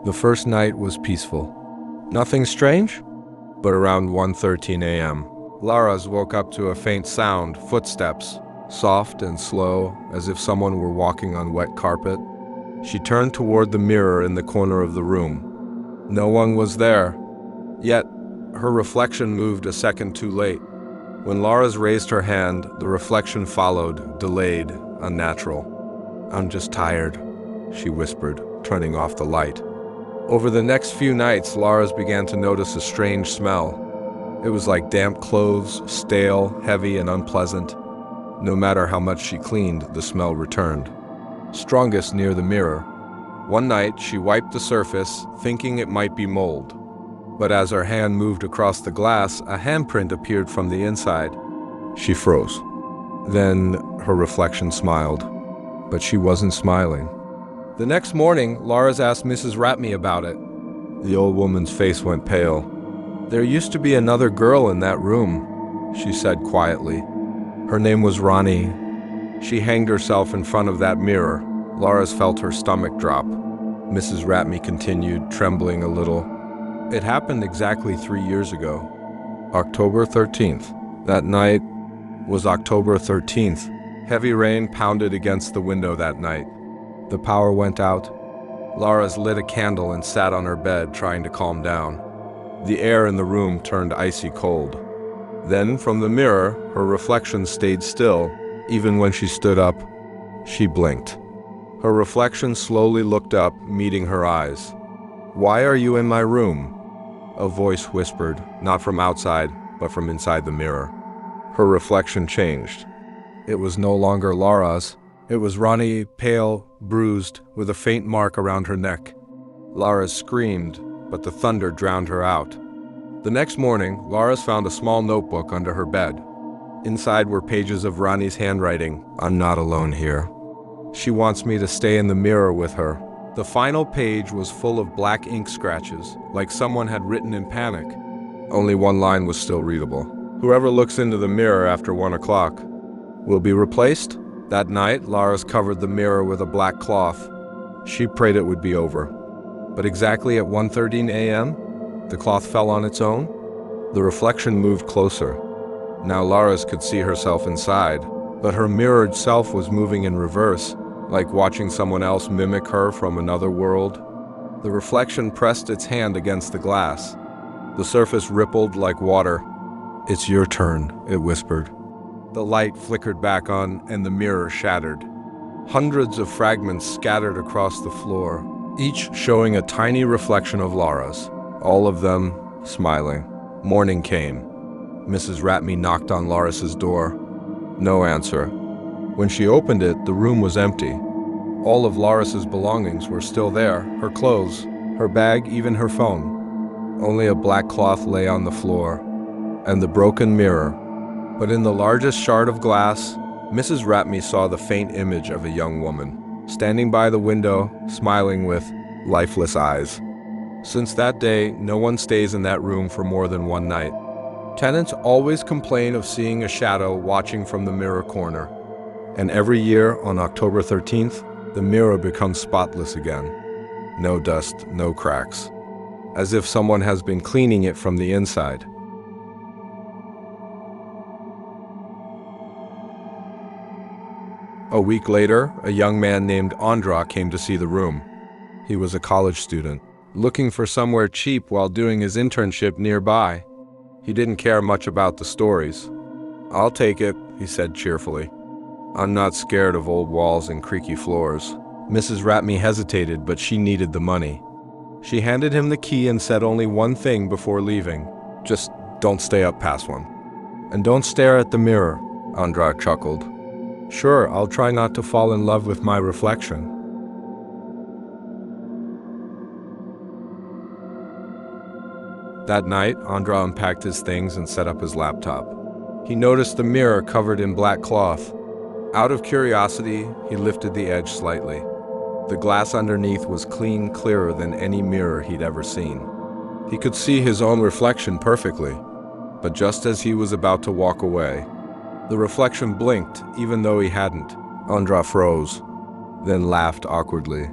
The first night was peaceful. Nothing strange? But around 1:13 a.m., Laras woke up to a faint sound, footsteps, soft and slow, as if someone were walking on wet carpet. She turned toward the mirror in the corner of the room. No one was there. Yet, her reflection moved a second too late. When Laras raised her hand, the reflection followed, delayed, unnatural. "I'm just tired," she whispered, turning off the light. Over the next few nights, Laras began to notice a strange smell. It was like damp clothes, stale, heavy, and unpleasant. No matter how much she cleaned, the smell returned. Strongest near the mirror. One night, she wiped the surface, thinking it might be mold. But as her hand moved across the glass, a handprint appeared from the inside. She froze. Then her reflection smiled. But she wasn't smiling. The next morning, Laras asked Mrs. Ratme about it. The old woman's face went pale. "There used to be another girl in that room," she said quietly. "Her name was Ronnie. She hanged herself in front of that mirror." Laras felt her stomach drop. Mrs. Ratme continued, trembling a little. "It happened exactly 3 years ago. October 13th. That night was October 13th. Heavy rain pounded against the window that night. The power went out. Laras lit a candle and sat on her bed, trying to calm down. The air in the room turned icy cold. Then, from the mirror, her reflection stayed still. Even when she stood up, she blinked. Her reflection slowly looked up, meeting her eyes. "Why are you in my room?" A voice whispered, not from outside, but from inside the mirror. Her reflection changed. It was no longer Laras. It was Ronnie, pale, bruised, with a faint mark around her neck. Laras screamed, but the thunder drowned her out. The next morning, Laras found a small notebook under her bed. Inside were pages of Ronnie's handwriting. "I'm not alone here. She wants me to stay in the mirror with her." The final page was full of black ink scratches, like someone had written in panic. Only one line was still readable. "Whoever looks into the mirror after 1 o'clock will be replaced." That night, Laras covered the mirror with a black cloth. She prayed it would be over. But exactly at 1:13 a.m., the cloth fell on its own. The reflection moved closer. Now Laras could see herself inside, but her mirrored self was moving in reverse, like watching someone else mimic her from another world. The reflection pressed its hand against the glass. The surface rippled like water. "It's your turn," it whispered. The light flickered back on, and the mirror shattered. Hundreds of fragments scattered across the floor, each showing a tiny reflection of Laras, all of them smiling. Morning came. Mrs. Ratme knocked on Laras's door. No answer. When she opened it, the room was empty. All of Laras's belongings were still there, her clothes, her bag, even her phone. Only a black cloth lay on the floor, and the broken mirror. But in the largest shard of glass, Mrs. Ratme saw the faint image of a young woman, standing by the window, smiling with lifeless eyes. Since that day, no one stays in that room for more than one night. Tenants always complain of seeing a shadow watching from the mirror corner. And every year, on October 13th, the mirror becomes spotless again. No dust, no cracks. As if someone has been cleaning it from the inside. A week later, a young man named Andra came to see the room. He was a college student, looking for somewhere cheap while doing his internship nearby. He didn't care much about the stories. "I'll take it," he said cheerfully. "I'm not scared of old walls and creaky floors." Mrs. Ratme hesitated, but she needed the money. She handed him the key and said only one thing before leaving. "Just don't stay up past 1. And don't stare at the mirror," Andra chuckled. "Sure, I'll try not to fall in love with my reflection." That night, Andra unpacked his things and set up his laptop. He noticed the mirror covered in black cloth. Out of curiosity, he lifted the edge slightly. The glass underneath was clean, clearer than any mirror he'd ever seen. He could see his own reflection perfectly, but just as he was about to walk away, the reflection blinked, even though he hadn't. Andra froze, then laughed awkwardly.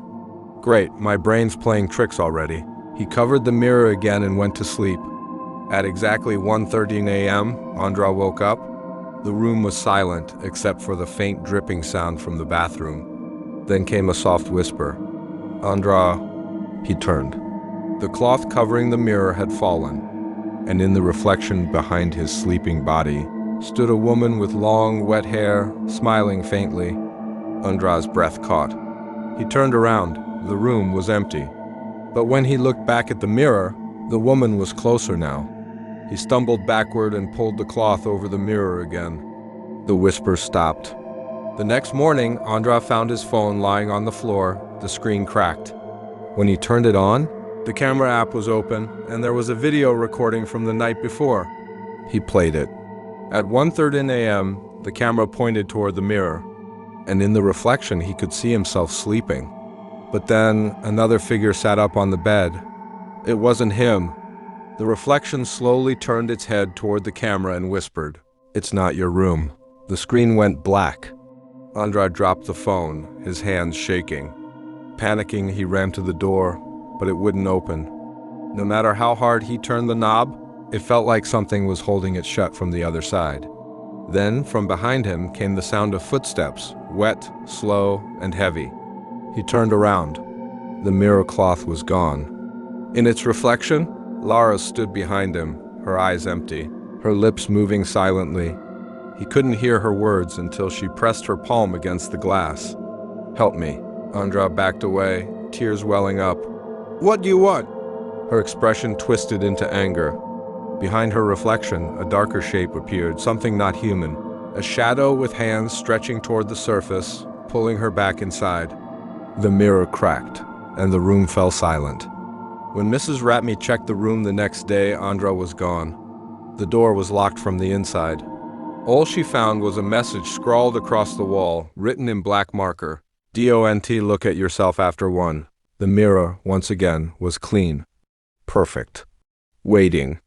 Great, my brain's playing tricks already. He covered the mirror again and went to sleep. At exactly 1:13 a.m., Andra woke up. The room was silent except for the faint dripping sound from the bathroom. Then came a soft whisper. Andra. He turned. The cloth covering the mirror had fallen, and in the reflection behind his sleeping body stood a woman with long, wet hair, smiling faintly. Andra's breath caught. He turned around. The room was empty. But when he looked back at the mirror, the woman was closer now. He stumbled backward and pulled the cloth over the mirror again. The whisper stopped. The next morning, Andra found his phone lying on the floor, the screen cracked. When he turned it on, the camera app was open, and there was a video recording from the night before. He played it. At 1:13 a.m., the camera pointed toward the mirror, and in the reflection he could see himself sleeping. But then another figure sat up on the bed. It wasn't him. The reflection slowly turned its head toward the camera and whispered, "It's not your room." The screen went black. Andra dropped the phone, his hands shaking. Panicking, he ran to the door, but it wouldn't open. No matter how hard he turned the knob, it felt like something was holding it shut from the other side. Then, from behind him, came the sound of footsteps, wet, slow, and heavy. He turned around. The mirror cloth was gone. In its reflection, Lara stood behind him, her eyes empty, her lips moving silently. He couldn't hear her words until she pressed her palm against the glass. "Help me." Andra backed away, tears welling up. "What do you want?" Her expression twisted into anger. Behind her reflection, a darker shape appeared, something not human. A shadow with hands stretching toward the surface, pulling her back inside. The mirror cracked, and the room fell silent. When Mrs. Ratme checked the room the next day, Andra was gone. The door was locked from the inside. All she found was a message scrawled across the wall, written in black marker. "Don't look at yourself after 1. The mirror, once again, was clean. Perfect. Waiting.